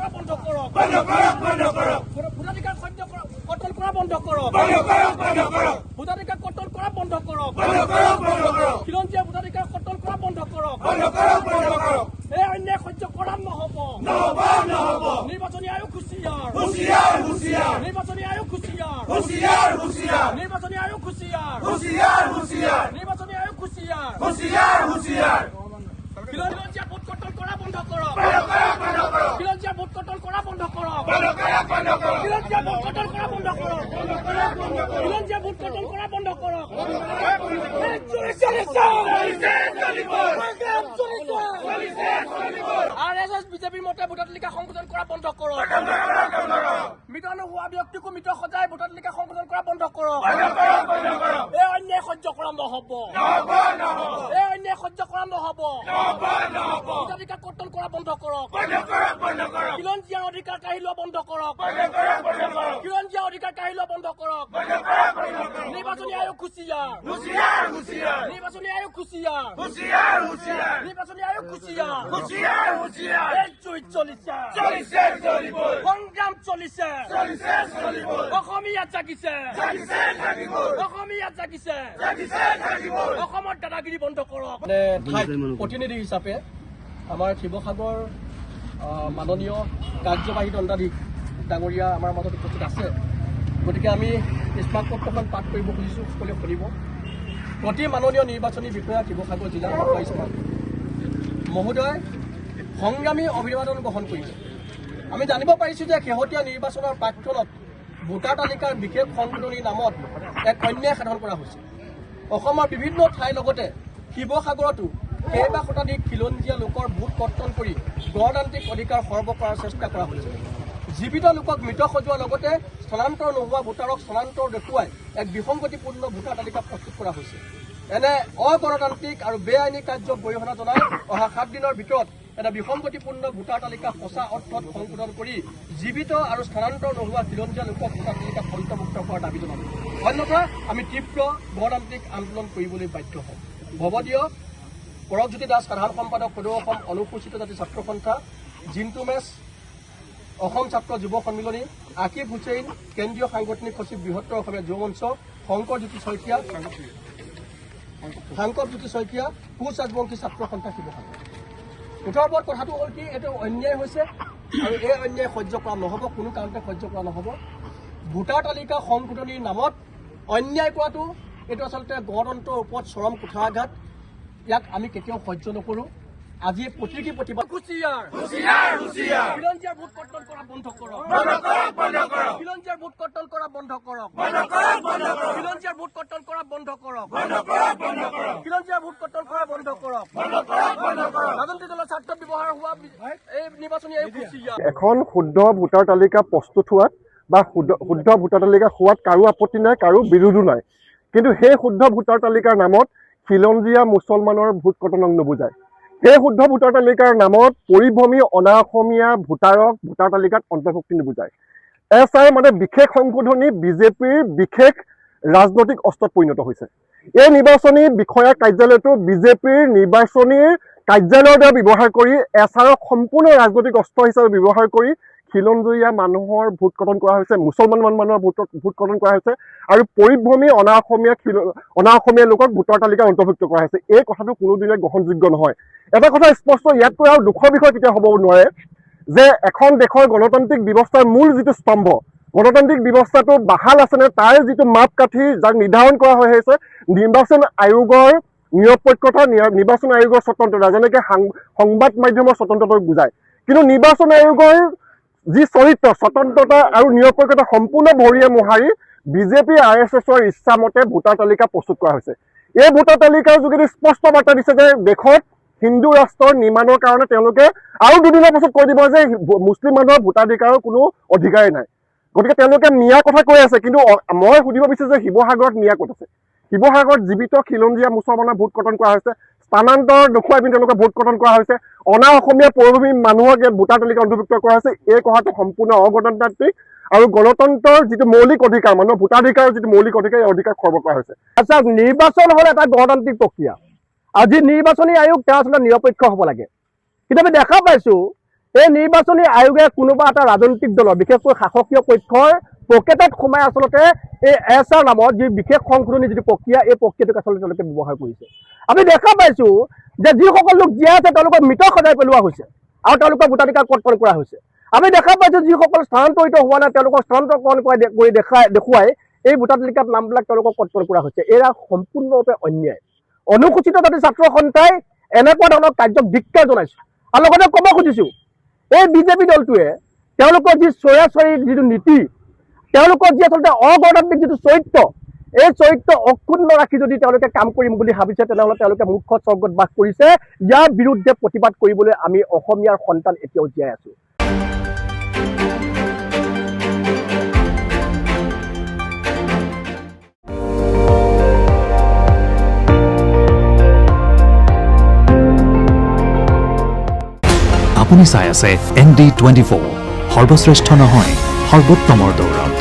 কৰা বন্ধ কৰক ভোটাধিকাৰ কটল কৰা বন্ধ কৰক ভোটাধিকাৰ কটল কৰা বন্ধ কৰক খিলঞ্জীয়া ভোটাধিকাৰ কটল কৰা বন্ধ কৰক এই অন্যায় সহ্য কৰা নহব নিৰ্বাচনী আয়োগ হুঁচিয়াৰ নিৰ্বাচনী আয়োগ হুঁচিয়াৰ নিৰ্বাচনী আয়োগ হুঁচিয়াৰ নিৰ্বাচনী আয়োগ হুঁচিয়াৰ খিলঞ্জীয়া ভোট কটল কৰা বন্ধ কৰক খিলঞ্জীয়া ভোট কটল কৰা বন্ধ কৰক খিলঞ্জীয়া ভোট কটল কৰা বন্ধ কৰক খিলঞ্জীয়া ভোট কটল কৰা বন্ধ কৰক RSS বিজেপিৰ মতে ভোটাৰ তালিকা সংশোধন কৰা বন্ধ কৰক মৃত নোহোৱা ব্যক্তিকো মৃত সজাই ভোটাৰ তালিকা সংশোধন কৰা বন্ধ কৰক এই অন্যায় সহ্য কৰা নহব এই অন্যায় সহ্য কৰা নহব ভোটাধিকাৰ কৰ্তন কৰা বন্ধ কৰক খিলঞ্জীয়াৰ অধিকাৰ কাঢ়ি লোৱা বন্ধ কৰক খিলঞ্জীয়াৰ অধিকাৰ কাঢ়ি লোৱা বন্ধ কৰক নিৰ্বাচনী আয়োগ হুঁচিয়াৰ নিৰ্বাচনী আয়োগ হুঁচিয়াৰ নিৰ্বাচনী আয়োগ হুঁচিয়াৰ এই যুঁজ চলিছে সংগ্ৰাম চলিছে অসমীয়াত জাগিছে অসমীয়াত জাগিছে অসমত দাদাগিৰি বন্ধ কৰক প্ৰতিনিধি হিচাপে আমাৰ শিৱসাগৰ মাননীয় কাৰ্যবাহী দণ্ডাধীশ ডাঙৰীয়া আমাৰ মাজত উপস্থিত আছে গতিকে আমি স্মাৰক পত্ৰখন পাঠ কৰিব খুজিছোঁ সকলোৱে শুনিব প্ৰতি মাননীয় নিৰ্বাচনী বিষয়া শিৱসাগৰ জিলা মহোদয় সংগ্ৰামী অভিবাদন গ্ৰহণ কৰিছে আমি জানিব পাৰিছোঁ যে শেহতীয়া নিৰ্বাচনৰ প্ৰাক্ষণত ভোটাৰ তালিকাৰ বিশেষ সংশোধনীৰ নামত এক অন্যায় সাধন কৰা হৈছে অসমৰ বিভিন্ন ঠাইৰ লগতে শিৱসাগৰতো কেইবা শতাধিক খিলঞ্জীয়া লোকৰ ভোট কৰ্তন কৰি গণতান্ত্ৰিক অধিকাৰ সৰ্ব কৰাৰ চেষ্টা কৰা হৈছে জীৱিত লোকক মৃত সজোৱাৰ লগতে স্থানান্তৰ নোহোৱা ভোটাৰক স্থানান্তৰ দেখুৱাই এক বিসংগতিপূৰ্ণ ভোটাৰ তালিকা প্ৰস্তুত কৰা হৈছে এনে অগণতান্ত্ৰিক আৰু বেআইনী কাৰ্যক গৰিহণা জনাই অহা 7 দিনৰ ভিতৰত এটা বিসংগতিপূৰ্ণ ভোটাৰ তালিকা সঁচা অৰ্থত সংশোধন কৰি জীৱিত আৰু স্থানান্তৰ নোহোৱা খিলঞ্জীয়া লোকক ভোটাৰ তালিকাত অন্তৰ্ভুক্ত কৰাৰ দাবী জনালোঁ অন্যথা আমি তীব্ৰ গণতান্ত্ৰিক আন্দোলন কৰিবলৈ বাধ্য হ'ম ভৱদীয় পৰকজ্যোতি দাস সাধাৰণ সম্পাদক সদৌ অসম অনুসূচিত জাতি ছাত্ৰ সন্থা জিন্তু মেছ অসম ছাত্ৰ যুৱ সন্মিলনী আকিব হুছেইন কেন্দ্ৰীয় সাংগঠনিক সচিব বৃহত্তৰ অসমীয়া যুৱ মঞ্চ শংকৰজ্যোতি শইকীয়া কোচ ৰাজবংশী ছাত্ৰ সন্থা শিৱসাগৰ মুঠৰ ওপৰত কথাটো হ'ল কি এইটো অন্যায় হৈছে আৰু এই অন্যায় সহ্য কৰা নহ'ব কোনো কাৰণতে সহ্য কৰা নহ'ব ভোটাৰ তালিকা সংশোধনীৰ নামত অন্যায় কৰাটো এইটো আচলতে গণতন্ত্ৰৰ ওপৰত চৰম কুঠাৰাঘাত ইয়াক আমি কেতিয়াও সহ্য নকৰোঁ আজি প্ৰতিকী প্ৰতিবাদ খিলঞ্জীয়াৰ ভোট কৰ্তন কৰা বন্ধ কৰক খিলঞ্জীয়াৰ ভোট কৰ্তন কৰা বন্ধ কৰক খিলঞ্জীয়াৰ ভোট কৰ্তন কৰা বন্ধ কৰক খিলঞ্জীয়াৰ ভোট কৰ্তন কৰা বন্ধ কৰক ৰাজনৈতিক দলৰ স্বাৰ্থত ব্যৱহাৰ হোৱা এই নিৰ্বাচনী আয়োগ এখন শুদ্ধ ভোটাৰ তালিকা প্ৰস্তুত হোৱাত বা শুদ্ধ ভোটাৰ তালিকা হোৱাত কাৰো আপত্তি নাই কাৰো বিৰোধো নাই কিন্তু সেই শুদ্ধ ভোটাৰ তালিকাৰ নামত খিলঞ্জীয়া মুছলমানৰ ভোট কৰ্তনক নুবুজায় সেই শুদ্ধ ভোটাৰ তালিকাৰ নামত পৰিভ্ৰমী অনা অসমীয়া ভোটাৰক ভোটাৰ তালিকাত অন্তৰ্ভুক্তি নুবুজায় এছআই মানে বিশেষ সংশোধনী বিজেপিৰ বিশেষ ৰাজনৈতিক অস্ত্ৰত পৰিণত হৈছে এই নিৰ্বাচনী বিষয়া কাৰ্যালয়টো বিজেপিৰ নিৰ্বাচনী কাৰ্যালয়ৰ দ্বাৰা ব্যৱহাৰ কৰি এছআৰক সম্পূৰ্ণ ৰাজনৈতিক অস্ত্ৰ হিচাপে ব্যৱহাৰ কৰি খিলঞ্জীয়া মানুহৰ ভোট কৰ্তন কৰা হৈছে মুছলমান মানুহৰ ভোট কৰ্তন কৰা হৈছে আৰু পৰিভ্ৰমী অনা অসমীয়া লোকক ভোটাৰ তালিকাত অন্তৰ্ভুক্ত কৰা হৈছে এই কথাটো কোনোদিনে গ্ৰহণযোগ্য নহয় এটা কথা স্পষ্ট ইয়াতকৈ আৰু দুখৰ বিষয় কেতিয়া হ'ব নোৱাৰে যে এখন দেশৰ গণতান্ত্ৰিক ব্যৱস্থাৰ মূল যিটো স্তম্ভ গণতান্ত্ৰিক ব্যৱস্থাটো বাহাল আছেনে তাৰ যিটো মাপকাঠি যাক নিৰ্ধাৰণ কৰা হৈ আহিছে নিৰ্বাচন আয়োগৰ নিৰপেক্ষতা নিৰ্বাচন আয়োগৰ স্বতন্ত্ৰতা যেনেকৈ সংবাদ মাধ্যমৰ স্বতন্ত্ৰতাক বুজায় কিন্তু নিৰ্বাচন আয়োগৰ যি চৰিত্ৰ স্বতন্ত্ৰতা আৰু নিৰপেক্ষতা সম্পূৰ্ণ ভৰিয়ে মোহাৰি বিজেপি RSSৰ ইচ্ছামতে ভোটাৰ তালিকা প্ৰস্তুত কৰা হৈছে এই ভোটাৰ তালিকাৰ যোগেদি স্পষ্ট বাৰ্তা দিছে যে দেশত হিন্দু ৰাষ্ট্ৰৰ নিৰ্মাণৰ কাৰণে তেওঁলোকে আৰু দুদিনৰ পাছত কৈ দিব যে মুছলিম মানুহৰ ভোটাধিকাৰৰ কোনো অধিকাৰেই নাই গতিকে তেওঁলোকে নিয়াৰ কথা কৈ আছে কিন্তু মই সুধিব বিচাৰিছোঁ যে শিৱসাগৰত নিয়া ক'ত আছে শিৱসাগৰত জীৱিত খিলঞ্জীয়া মুছলমানৰ ভোট কৰ্তন কৰা হৈছে স্থানান্তৰ দেখুৱাই পিনি তেওঁলোকে ভোট কৰ্তন কৰা হৈছে অনা অসমীয়া পৰিভ্ৰমী মানুহক ভোটাৰ তালিকা অন্তৰ্ভুক্ত কৰা হৈছে এই কথাটো সম্পূৰ্ণ অগণতান্ত্ৰিক আৰু গণতন্ত্ৰৰ যিটো মৌলিক অধিকাৰ মানুহৰ ভোটাধিকাৰৰ যিটো মৌলিক অধিকাৰ এই অধিকাৰ খৰ্ব কৰা হৈছে আচ্ছা নিৰ্বাচন হ'ল এটা গণতান্ত্ৰিক প্ৰক্ৰিয়া আজি নিৰ্বাচনী আয়োগ তেওঁ আচলতে নিৰপেক্ষ হ'ব লাগে কিন্তু আমি দেখা পাইছোঁ এই নিৰ্বাচনী আয়োগে কোনোবা এটা ৰাজনৈতিক দলৰ বিশেষকৈ শাসকীয় পক্ষৰ পকেটত সোমাই আচলতে এই এছআৰ নামৰ যি বিশেষ সংশোধনী যিটো প্ৰক্ৰিয়া এই প্ৰক্ৰিয়াটোক আচলতে তেওঁলোকে ব্যৱহাৰ কৰিছে। আমি দেখা পাইছো যে যিসকল লোক জীয়াই আছে তেওঁলোকক মৃত সজাই পেলোৱা হৈছে আৰু তেওঁলোকৰ ভোটাধিকাৰ কৰ্তন কৰা হৈছে। আমি দেখা পাইছো যিসকল স্থানান্তৰিত হোৱা নাই তেওঁলোকক স্থানান্তৰকৰণ কৰি দেখুৱাই এই ভোটাৰ তালিকাত নামবিলাক তেওঁলোকক কৰ্তন কৰা হৈছে। এয়া সম্পূৰ্ণৰূপে অন্যায়। অনুসূচিত জাতি ছাত্ৰ সন্থাই এনেকুৱা ধৰণৰ কাৰ্যক ধিক্কাৰ জনাইছে আৰু লগতে ক'ব খুজিছো এই বিজেপি দলটোৱে তেওঁলোকৰ যি স্বৈৰাচাৰী যিটো নীতি, তেওঁলোকৰ যি আচলতে অগণতান্ত্ৰিক যিটো চৰিত্ৰ, এই চৰিত্ৰ অক্ষুণ্ণ ৰাখি যদি তেওঁলোকে কাম কৰিম বুলি ভাবিছে তেনেহ'লে তেওঁলোকে মূৰ্খ স্বৰ্গত বাস কৰিছে। ইয়াৰ বিৰুদ্ধে প্ৰতিবাদ কৰিবলৈ আমি অসমীয়াৰ সন্তান এতিয়াও জীয়াই আছো। আপুনি চাই আছে ND24, সৰ্বশ্ৰেষ্ঠ নহয় সৰ্বোত্তমৰ দৌৰ।